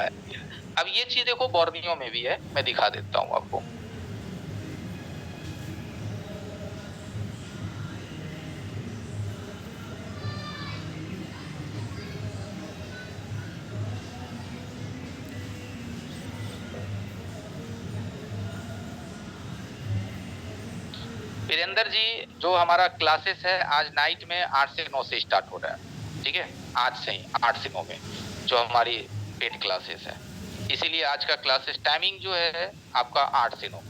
दिखाया गया। अब ये चीज देखो बोर्नियो में भी है, मैं दिखा देता हूँ आपको। वीरेंद्र जी, जो हमारा क्लासेस है आज नाइट में 8 से 9 से स्टार्ट हो रहा है, ठीक है, आज से ही 8 से 9 में जो हमारी पेड क्लासेस है, इसीलिए आज का क्लासेस टाइमिंग जो है आपका 8 से 9।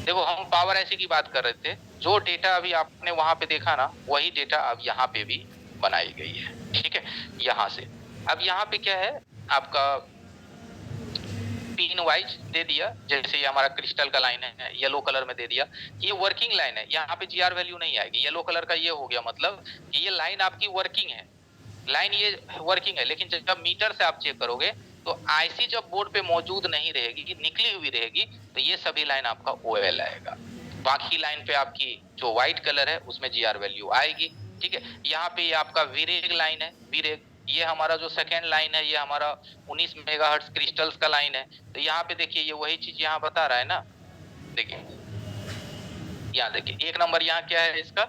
देखो हम पावर ऐसी की बात कर रहे थे, जो डेटा अभी आपने वहां पे देखा ना, वही डेटा अब यहाँ पे भी बनाई गई है, ठीक है, यहाँ से। अब यहाँ पे क्या है आपका पिन वाइज दे दिया, जैसे ये हमारा क्रिस्टल का लाइन है, येलो कलर में दे दिया, ये वर्किंग लाइन है, यहाँ पे जीआर वैल्यू नहीं आएगी। येलो कलर का ये हो गया मतलब कि ये लाइन आपकी वर्किंग है, लाइन ये वर्किंग है। लेकिन जब मीटर से आप चेक करोगे तो आईसी जब बोर्ड पे मौजूद नहीं रहेगी, निकली हुई रहेगी, तो ये सभी लाइन आपका ओएल आएगा। बाकी लाइन पे आपकी जो व्हाइट कलर है उसमें जीआर वैल्यू आएगी, ठीक है। यहाँ पे ये आपका वीरेग लाइन है, वीरेग, ये हमारा जो सेकेंड लाइन है, ये हमारा 19 मेगाहर्ट्ज क्रिस्टल्स का लाइन है। तो यहाँ पे देखिए ये वही चीज यहाँ बता रहा है ना, देखिए यहाँ देखिए 1 नंबर यहाँ क्या है इसका,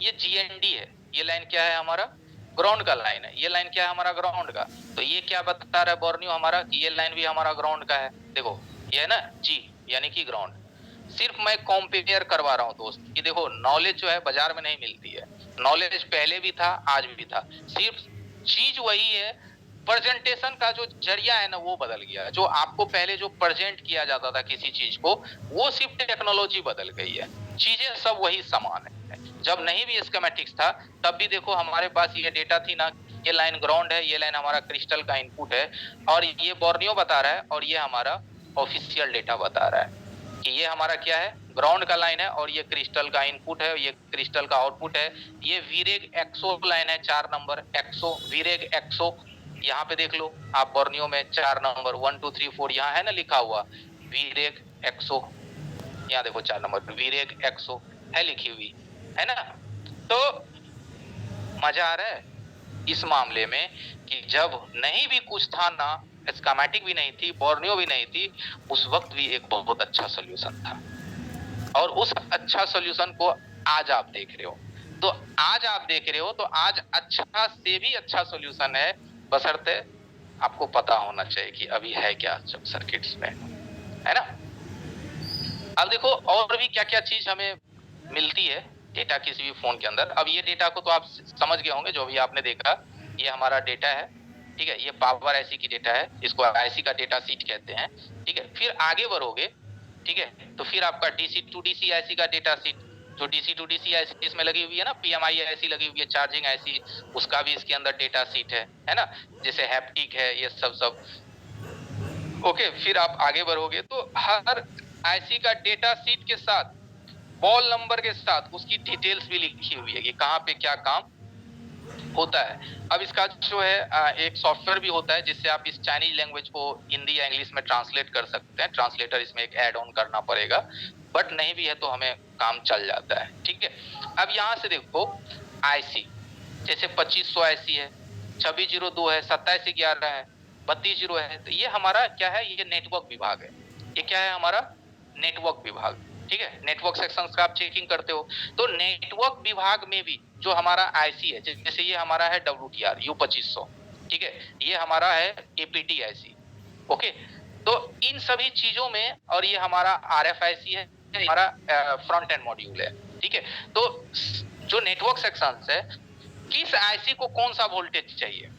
ये जीएनडी है, ये लाइन क्या है हमारा ग्राउंड का लाइन है, ये लाइन क्या है हमारा ग्राउंड का। तो ये क्या बता रहा है बोर्नियो हमारा कि ये लाइन भी हमारा ग्राउंड का है। देखो ये है ना जी, यानी कि ग्राउंड। सिर्फ मैं कंपेयर करवा रहा हूँ दोस्त कि देखो नॉलेज जो है बाजार में नहीं मिलती है, नॉलेज पहले भी था आज भी था, सिर्फ चीज वही है, प्रेजेंटेशन का जो जरिया है ना वो बदल गया। जो आपको पहले जो प्रेजेंट किया जाता था किसी चीज को, वो सिर्फ टेक्नोलॉजी बदल गई है, चीजें सब वही समान है। जब नहीं भी स्कीमेटिक्स था तब भी देखो हमारे पास ये डेटा थी ना, ये लाइन ग्राउंड है, ये लाइन हमारा क्रिस्टल का इनपुट है, और ये बोर्नियो बता रहा है, और ये हमारा ऑफिशियल डेटा बता रहा है कि ये हमारा क्या है ग्राउंड का लाइन है, और ये क्रिस्टल का इनपुट है, ये क्रिस्टल का आउटपुट है। ये वीरेग एक्सो लाइन है 4 नंबर एक्सो, वीरेग एक्सो, यहाँ पे देख लो आप बोर्नियो में 4 नंबर 1 2 3 4 यहाँ है ना लिखा हुआ वीरेग एक्सो, यहाँ देखो 4 नंबर वीरेग एक्सो है लिखी हुई है ना। तो मजा आ रहा है इस मामले में कि जब नहीं भी कुछ था ना, स्कीमेटिक भी नहीं थी, बोर्नियो भी नहीं थी, उस वक्त भी एक बहुत अच्छा सॉल्यूशन था, और उस अच्छा सॉल्यूशन को आज आप देख रहे हो। तो आज आप देख रहे हो तो आज अच्छा से भी अच्छा सॉल्यूशन है, बशर्ते आपको पता होना चाहिए कि अभी है क्या सर्किट्स में, है ना। अब देखो और भी क्या क्या चीज हमें मिलती है डेटा किसी भी फोन के अंदर। अब ये डेटा को तो आप समझ गए होंगे, जो भी आपने देखा, ये हमारा डेटा है, ठीक है, ये पावर आईसी की डेटा है, इसको आईसी का डेटा सीट कहते हैं, ठीक है। फिर आगे बढ़ोगे, ठीक है, तो फिर आपका डीसी टू डीसी आईसी का डेटा सीट, जो डीसी टू डीसी आईसी इसमें लगी हुई है ना, पीएमआई आईसी लगी हुई है, चार्जिंग आईसी, उसका भी इसके अंदर डेटा सीट है ना, जैसे हैप्टिक है, ये सब ओके। फिर आप आगे बढ़ोगे तो हर आईसी का डेटा सीट के साथ बॉल नंबर के साथ उसकी डिटेल्स भी लिखी हुई है कि कहाँ पे क्या काम होता है। अब इसका जो है एक सॉफ्टवेयर भी होता है जिससे आप इस चाइनीज लैंग्वेज को हिंदी या इंग्लिश में ट्रांसलेट कर सकते हैं, ट्रांसलेटर इसमें एक ऐड ऑन करना पड़ेगा, बट नहीं भी है तो हमें काम चल जाता है, ठीक है। अब यहाँ से देखो आईसी, जैसे 2500 आईसी है, 2602 है, 2711 है, 32 है, तो ये हमारा क्या है, ये नेटवर्क विभाग है। ये क्या है हमारा नेटवर्क विभाग, ठीक है। नेटवर्क सेक्शन का आप चेकिंग करते हो, तो नेटवर्क विभाग में भी जो हमारा आईसी है, जैसे ये हमारा है WTR U2500, ठीक है, ये हमारा है APT आईसी, ओके। तो इन सभी चीजों में, और ये हमारा RFIC है, हमारा फ्रंट एंड मॉड्यूल है, ठीक है। तो जो नेटवर्क सेक्शन है, किस आईसी को कौन सा वोल्टेज चाहिए,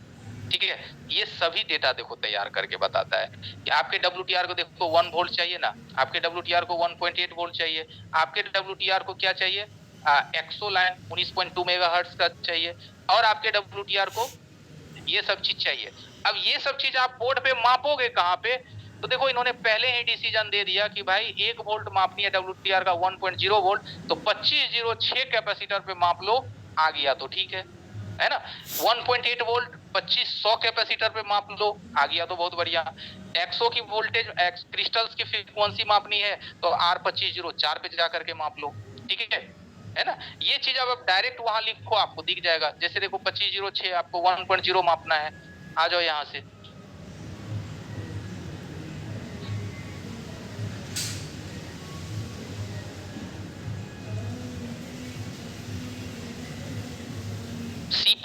ठीक है, ये सभी डेटा देखो तैयार करके बताता है कि आपके WTR को देखो 1 वोल्ट चाहिए ना, आपके WTR को 1.8 वोल्ट चाहिए, आपके WTR को क्या चाहिए, एक्सो लाइन 19.2 मेगाहर्ट्ज का चाहिए, और आपके WTR को ये सब चीज चाहिए। अब ये सब चीज आप बोर्ड पे मापोगे कहाँ पे, तो देखो इन्होंने पहले ही डिसीजन दे दिया कि भाई 1 वोल्ट मापनी है WTR का 1.0 वोल्ट, तो 2506 कैपेसिटर पे माप लो, आ गया तो ठीक है ना। 1.8 वोल्ट 2500 कैपेसिटर पे माप लो, आ गया तो बहुत बढ़िया। एक्सो की वोल्टेज क्रिस्टल्स की फ्रीक्वेंसी मापनी है तो R2504 पे जा करके माप लो, ठीक है ना। ये चीज अब डायरेक्ट वहां लिखो आपको दिख जाएगा, जैसे देखो 2506 आपको 1.0 मापना है, आ जाओ यहाँ से,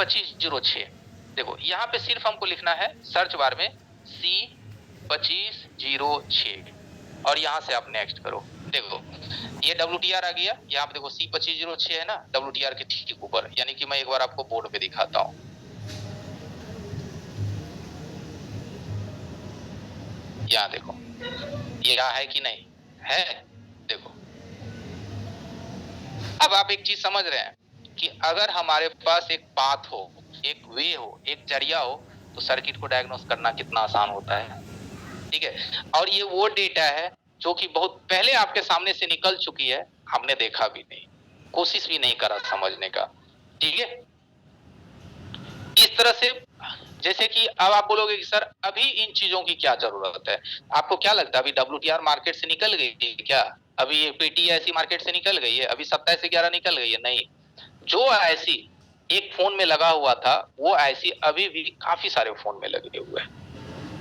C2506। देखो यहाँ पे सिर्फ हमको लिखना है सर्च बार में C2506 और यहाँ से आप नेक्स्ट करो। देखो ये WTR आ गया, यहाँ पे देखो C2506 है ना WTR के ठीक ऊपर, यानी कि मैं एक बार आपको बोर्ड पे दिखाता हूँ। यहाँ देखो ये यहाँ है कि नहीं है, देखो। अब आप एक चीज समझ रहे हैं कि अगर हमारे पास एक पाथ हो, एक वे हो, एक जरिया हो, तो सर्किट को डायग्नोस करना कितना आसान होता है, ठीक है। और ये वो डेटा है जो कि बहुत पहले आपके सामने से निकल चुकी है, हमने देखा भी नहीं, कोशिश भी नहीं करा समझने का, ठीक है। इस तरह से जैसे कि अब आप बोलोगे कि सर अभी इन चीजों की क्या जरूरत है, आपको क्या लगता है अभी WTR मार्केट से निकल गई है क्या? अभी ये पेटी ऐसी मार्केट से निकल गई है? अभी 2711 निकल गई है? नहीं। जो ऐसी एक फोन में लगा हुआ था वो ऐसी अभी भी काफी सारे फोन में लगे हुए हैं।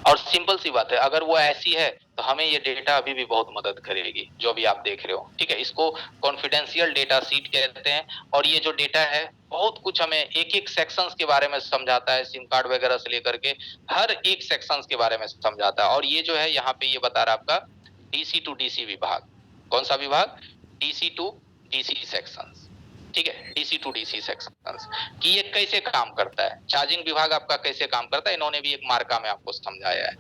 और सिंपल सी बात है, अगर वो ऐसी है तो हमें ये डेटा अभी भी बहुत मदद करेगी जो भी आप देख रहे हो, ठीक है। इसको कॉन्फिडेंशियल डेटा सीट कहते हैं। और ये जो डेटा है बहुत कुछ हमें एक एक सेक्शंस के बारे में समझाता है, सिम कार्ड वगैरह से लेकर के हर एक सेक्शंस के बारे में समझाता है। और ये जो है यहाँ पे ये बता रहा है आपका DC टू DC विभाग। कौन सा विभाग? DC टू DC सेक्शंस, ठीक है। DC टू DC सेक्शंस कि ये कैसे काम करता है, चार्जिंग विभाग आपका कैसे काम करता है, इन्होंने भी एक मार्का में आपको समझाया है,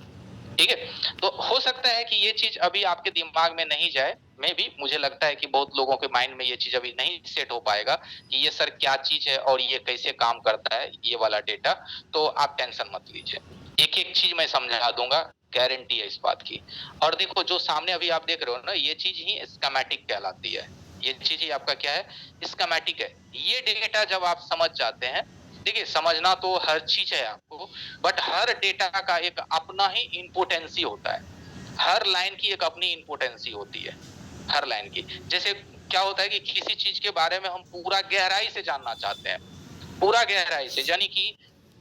ठीक है। तो हो सकता है कि ये चीज अभी आपके दिमाग में नहीं जाए, मैं भी मुझे लगता है कि बहुत लोगों के माइंड में ये चीज अभी नहीं सेट हो पाएगा कि ये सर क्या चीज है और ये कैसे काम करता है ये वाला डेटा। तो आप टेंशन मत लीजिए, एक एक चीज मैं समझा दूंगा, गारंटी है इस बात की। और देखो जो सामने अभी आप देख रहे हो ना, ये चीज ही स्कीमेटिक कहलाती है, ये चीज ही आपका क्या है, स्कीमेटिक है। ये डेटा जब आप समझ जाते हैं, देखिए समझना तो हर चीज है आपको, बट हर डेटा का एक अपना ही इम्पोर्टेंसी होता है, हर लाइन की एक अपनी इम्पोर्टेंसी होती है, हर लाइन की। जैसे क्या होता है कि किसी चीज के बारे में हम पूरा गहराई से जानना चाहते हैं, पूरा गहराई से, यानी कि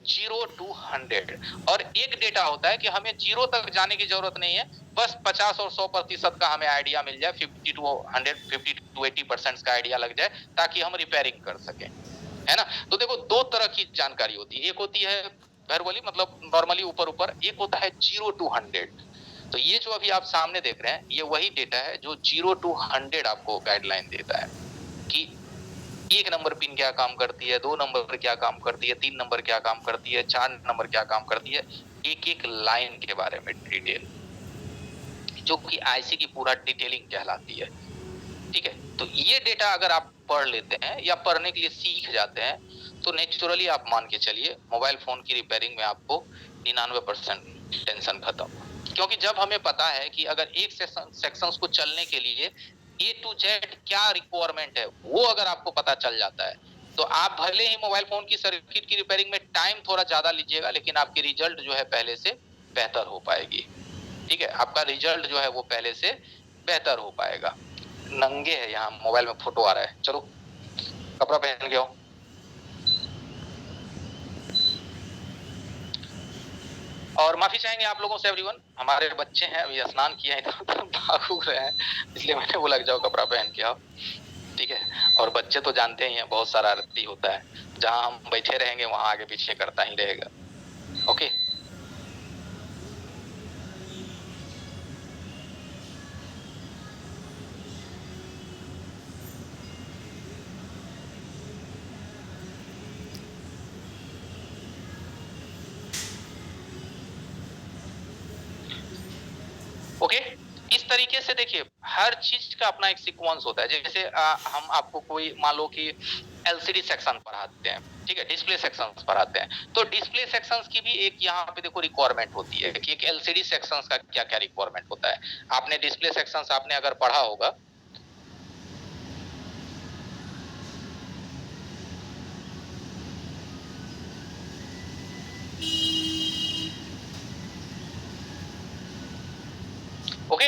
0 to 100। और एक डेटा होता है कि हमें 0 तक जाने की जरूरत नहीं है, बस 50 और 100% का हमें आइडिया मिल जाए, 50 to 100, 50 to 80% का आइडिया लग जाए ताकि हम रिपेयरिंग कर सकें, है ना। तो देखो दो तरह की जानकारी होती है, एक होती है वर्बली मतलब नॉर्मली ऊपर ऊपर, एक होता है 0 to 100। तो ये जो अभी आप सामने देख रहे हैं ये वही डेटा है जो 0 to 100 आपको गाइडलाइन देता है कि 1 नंबर पिन क्या काम करती है, 2 नंबर क्या काम करती है, 3 नंबर क्या काम करती है, 4 नंबर क्या काम करती है, एक एक लाइन के बारे में डिटेल, जो कि आईसी की पूरा डिटेलिंग कहलाती है, ठीक है। तो ये डेटा अगर आप पढ़ लेते हैं या पढ़ने के लिए सीख जाते हैं तो नेचुरली आप मान के चलिए मोबाइल फोन की रिपेयरिंग में आपको 99% टेंशन खत्म। क्योंकि जब हमें पता है कि अगर एक सेक्शंस को चलने के लिए A to Z क्या रिक्वायरमेंट है वो अगर आपको पता चल जाता है तो आप भले ही मोबाइल फोन की सर्किट की रिपेयरिंग में टाइम थोड़ा ज्यादा लीजिएगा, लेकिन आपकी रिजल्ट जो है पहले से बेहतर हो पाएगी, ठीक है। आपका रिजल्ट जो है वो पहले से बेहतर हो पाएगा। नंगे है, यहाँ मोबाइल में फोटो आ रहा है, चलो कपड़ा पहन के आओ। और माफी चाहेंगे आप लोगों से एवरीवन, हमारे बच्चे हैं अभी स्नान किए हैं तो भाग रहे हैं, इसलिए मैंने बोला कि जाओ कपड़ा पहन के आओ, ठीक है। और बच्चे तो जानते ही हैं बहुत शरारती होता है, जहां हम बैठे रहेंगे वहां आगे पीछे करता ही रहेगा, ओके। ओके, इस तरीके से देखिए हर चीज का अपना एक सीक्वेंस होता है। जैसे हम आपको कोई मान लो कि एलसीडी सेक्शन पढ़ाते हैं, ठीक है, डिस्प्ले सेक्शंस पढ़ाते हैं, तो डिस्प्ले सेक्शंस की भी एक यहाँ पे देखो रिक्वायरमेंट होती है कि एक एलसीडी सेक्शंस का क्या क्या रिक्वायरमेंट होता है। आपने डिस्प्ले सेक्शंस आपने अगर पढ़ा होगा, ओके।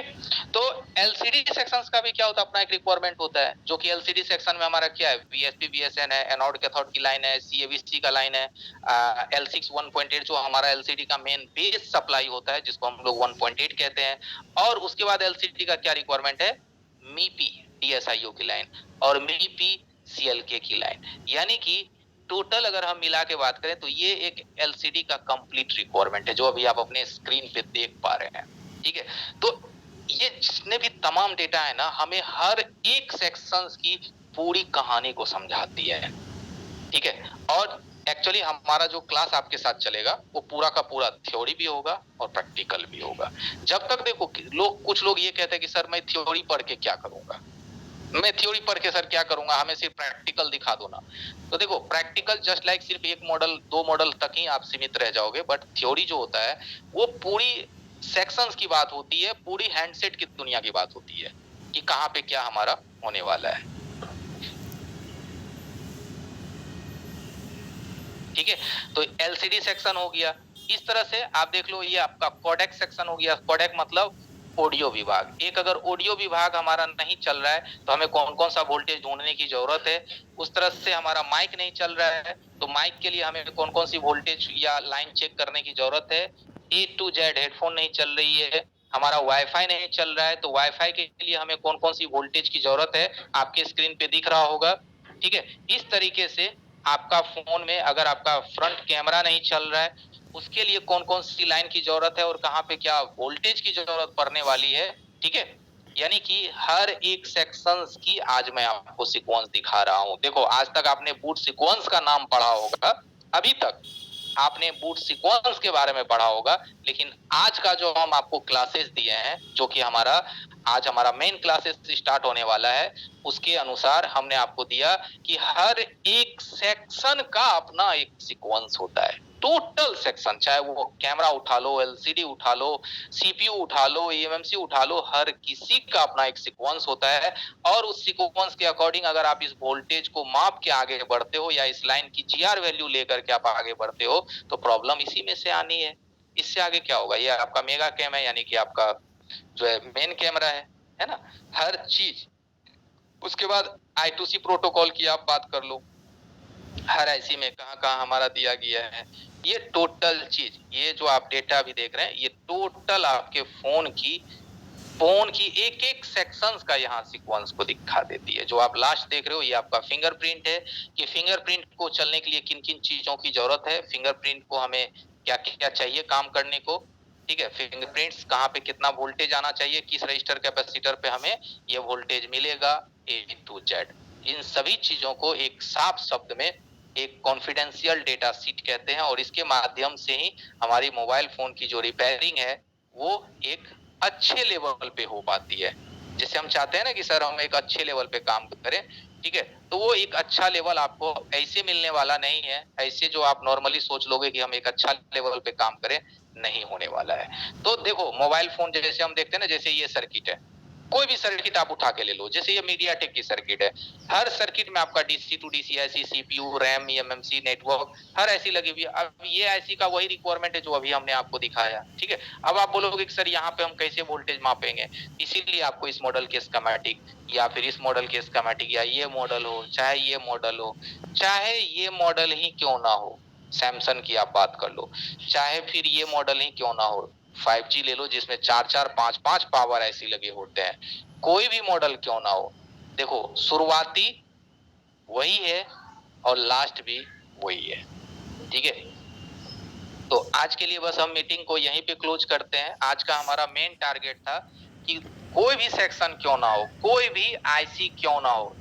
तो एलसीडी सेक्शंस का भी क्या होता है, अपना एक रिक्वायरमेंट होता है, जो कि एलसीडी सेक्शन में हमारा क्या है, वीएसपी बीएसएन है, एनोड कैथोड की लाइन है, सीएवीसी का लाइन है, L6 1.8 जो हमारा एलसीडी का मेन बेस सप्लाई होता है जिसको हम लोग 1.8 कहते हैं। और उसके बाद एलसीडी का क्या रिक्वायरमेंट है, मीपी डीएसआईओ की लाइन और मीपी सीएलके की लाइन, यानी कि टोटल अगर हम मिला के बात करें तो ये एक एलसीडी का कंप्लीट रिक्वायरमेंट है जो अभी आप अपने स्क्रीन पे देख पा रहे हैं। ठीक है, तो ये जितने भी तमाम डेटा है ना, हमें हर एक सेक्शंस की पूरी कहानी को समझाती है। ठीक है, और एक्चुअली हमारा जो क्लास आपके साथ चलेगा वो पूरा का पूरा थ्योरी भी होगा और प्रैक्टिकल भी होगा। जब तक देखो कुछ लोग ये कहते हैं कि सर मैं थ्योरी पढ़ के क्या करूंगा, मैं थ्योरी पढ़ के सर क्या करूंगा, हमें सिर्फ प्रैक्टिकल दिखा दो ना। तो देखो प्रैक्टिकल जस्ट लाइक सिर्फ एक मॉडल दो मॉडल तक ही आप सीमित रह जाओगे, बट थ्योरी जो होता है वो पूरी सेक्शंस की बात होती है, पूरी हैंडसेट की दुनिया की बात होती है कि कहाँ पे क्या हमारा होने वाला है। ठीक है, तो एलसीडी सेक्शन हो गया। इस तरह से आप देख लो ये आपका कोडेक सेक्शन हो गया। कोडेक मतलब ऑडियो विभाग। एक अगर ऑडियो विभाग हमारा नहीं चल रहा है तो हमें कौन कौन सा वोल्टेज ढूंढने की जरूरत है। उस तरह से हमारा माइक नहीं चल रहा है तो माइक के लिए हमें कौन कौन सी वोल्टेज या लाइन चेक करने की जरूरत है। ए टू जेड हेडफोन नहीं चल रही है, हमारा वाईफाई नहीं चल रहा है तो वाईफाई के लिए हमें कौन कौन सी वोल्टेज की जरूरत है, आपके स्क्रीन पे दिख रहा होगा। ठीक है, इस तरीके से आपका फोन में अगर आपका फ्रंट कैमरा नहीं चल रहा है उसके लिए कौन कौन सी लाइन की जरूरत है और कहाँ पे क्या वोल्टेज की जरूरत पड़ने वाली है। ठीक है, यानी कि हर एक सेक्शंस की आज मैं आपको सीक्वेंस दिखा रहा हूं। देखो आज तक आपने बूट सीक्वेंस का नाम पढ़ा होगा, अभी तक आपने बूट सीक्वेंस के बारे में पढ़ा होगा, लेकिन आज का जो हम आपको क्लासेस दिए हैं, जो कि आज हमारा मेन क्लासेस स्टार्ट होने वाला है, उसके अनुसार हमने आपको दिया कि हर एक सेक्शन का अपना एक सीक्वेंस होता है। टोटल सेक्शन, चाहे वो कैमरा उठा लो, एलसीडी उठा लो, सीपीयू उठा लो, ईएमएमसी उठा लो, हर किसी का अपना एक सीक्वेंस होता है। और उस सीक्वेंस के अकॉर्डिंग अगर आप इस वोल्टेज को माप के आगे बढ़ते हो या इस लाइन की जीआर वैल्यू लेकर के आप आगे बढ़ते हो तो प्रॉब्लम इसी में से आनी है। इससे आगे क्या होगा, ये आपका मेगा कैम है, यानी कि आपका जो है मेन कैमरा है ना, हर चीज। उसके बाद I2C प्रोटोकॉल की आप बात कर लो, हर आईसी में कहाँ कहाँ हमारा दिया गया है। ये टोटल चीज, ये जो आप डेटा अभी देख रहे हैं, ये टोटल आपके फोन की एक एक सेक्शंस का यहाँ सीक्वेंस को दिखा देती है। जो आप लास्ट देख रहे हो ये आपका फिंगरप्रिंट है कि फिंगरप्रिंट को चलने के लिए किन किन चीजों की जरूरत है, फिंगरप्रिंट को हमें क्या क्या चाहिए काम करने को। ठीक है, फिंगरप्रिंट्स कहाँ पे कितना वोल्टेज आना चाहिए, किस रजिस्टर कैपेसिटर पे हमें ये वोल्टेज मिलेगा, ए टू जेड। इन सभी चीजों को एक साफ शब्द में एक कॉन्फिडेंशियल डेटा शीट कहते हैं, और इसके माध्यम से ही हमारी मोबाइल फोन की जो रिपेयरिंग है वो एक अच्छे लेवल पे हो पाती है। जिसे हम चाहते हैं ना कि सर हम एक अच्छे लेवल पे काम करें। ठीक है, तो वो एक अच्छा लेवल आपको ऐसे मिलने वाला नहीं है, ऐसे जो आप नॉर्मली सोच लोगे कि हम एक अच्छा लेवल पे काम करें, नहीं होने वाला है। तो देखो मोबाइल फोन जैसे हम देखते हैं ना, जैसे ये सर्किट है, कोई भी सर्किट आप उठा के ले लो, जैसे ये मीडियाटेक की सर्किट है, हर सर्किट में आपका DC to DC IC, CPU, RAM, eMMC, network हर ऐसी लगी हुई है। अब ये आईसी का वही रिक्वायरमेंट है जो अभी हमने आपको दिखाया। ठीक है, अब आप बोलोगे कि सर यहाँ पे हम कैसे वोल्टेज मापेंगे, इसीलिए आपको इस मॉडल के स्कीमेटिक या फिर इस मॉडल के स्कीमेटिक, या ये मॉडल हो चाहे ये मॉडल हो, चाहे ये मॉडल ही क्यों ना हो, सैमसंग की आप बात कर लो, चाहे फिर ये मॉडल ही क्यों ना हो, 5G ले लो जिसमें 4-4 5-5 पावर ऐसी लगे होते हैं, कोई भी मॉडल क्यों ना हो, देखो शुरुआती वही है और लास्ट भी वही है। ठीक है, तो आज के लिए बस हम मीटिंग को यहीं पे क्लोज करते हैं। आज का हमारा मेन टारगेट था कि कोई भी सेक्शन क्यों ना हो, कोई भी आईसी क्यों ना हो,